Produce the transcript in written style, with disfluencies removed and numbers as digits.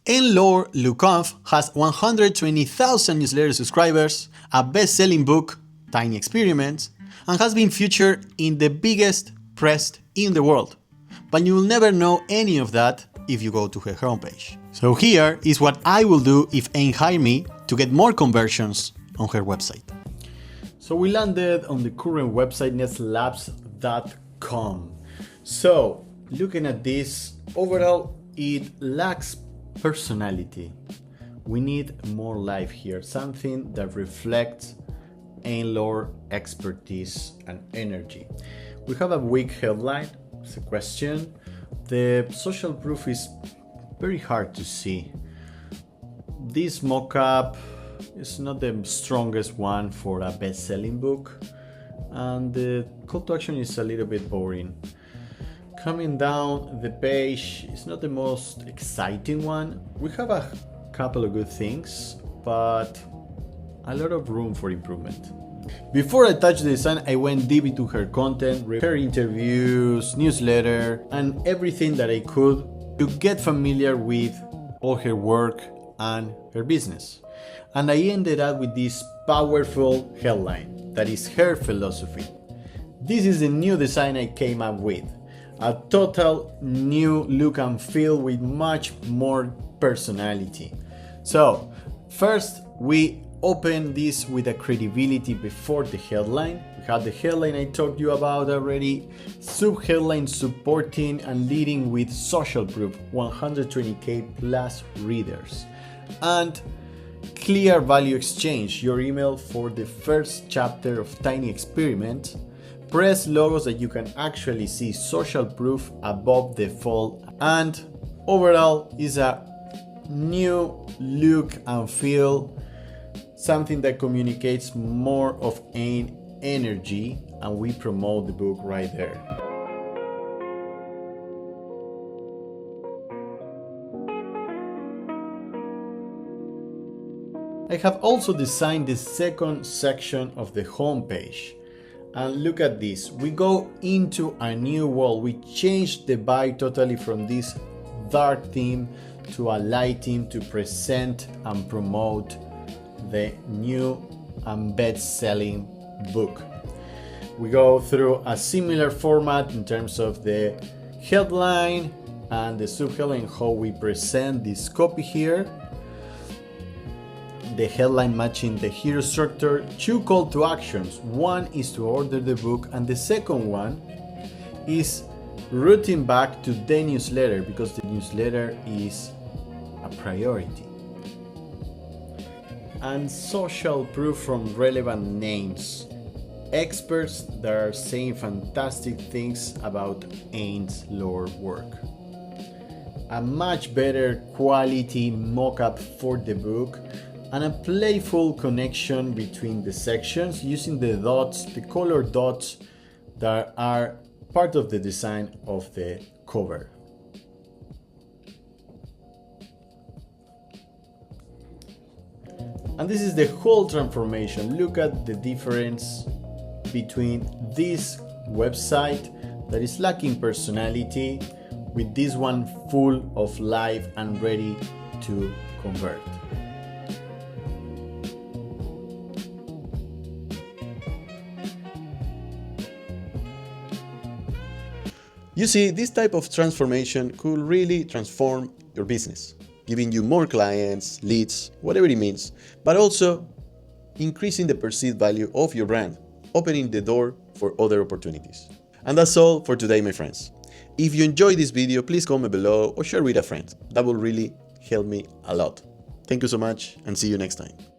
Anne-Laure Le Cunff has 120,000 newsletter subscribers, a best-selling book, Tiny Experiments, and has been featured in the biggest press in the world. But you will never know any of that if you go to her homepage. So here is what I will do if Anne hired me to get more conversions on her website. So we landed on the current website nesslabs.com. So looking at this, overall it lacks personality. We need more life here, something that reflects Anne-Laure expertise and energy. We have a weak headline, it's a question. The social proof is very hard to see. This mock-up is not the strongest one for a best-selling book, and the call to action is a little bit boring. Coming down the page is not the most exciting one. We have a couple of good things, but a lot of room for improvement. Before I touched the design, I went deep into her content, her interviews, newsletter, and everything that I could to get familiar with all her work and her business. And I ended up with this powerful headline that is her philosophy. This is the new design I came up with. A total new look and feel with much more personality. So first we open this with a credibility before the headline. We have the headline I talked you about already, sub-headline supporting and leading with social proof, 120k plus readers, and clear value exchange, your email for the first chapter of Tiny Experiment. Press logos that you can actually see social proof above the fold, and overall is a new look and feel, something that communicates more of Anne energy, and we promote the book right there. I have also designed the second section of the homepage. And look at this, we go into a new world. We change the vibe totally from this dark theme to a light theme to present and promote the new and best-selling book. We go through a similar format in terms of the headline and the subheadline, how we present this copy here. The headline matching the hero structure, two call to actions. One is to order the book, and the second one is routing back to the newsletter because the newsletter is a priority. And social proof from relevant names, experts that are saying fantastic things about Anne-Laure work. A much better quality mock-up for the book, and a playful connection between the sections using the dots, the color dots that are part of the design of the cover. And this is the whole transformation. Look at the difference between this website that is lacking personality with this one full of life and ready to convert. You see, this type of transformation could really transform your business, giving you more clients, leads, whatever it means, but also increasing the perceived value of your brand, opening the door for other opportunities. And that's all for today, my friends. If you enjoyed this video, please comment below or share with a friend. That will really help me a lot. Thank you so much, and see you next time.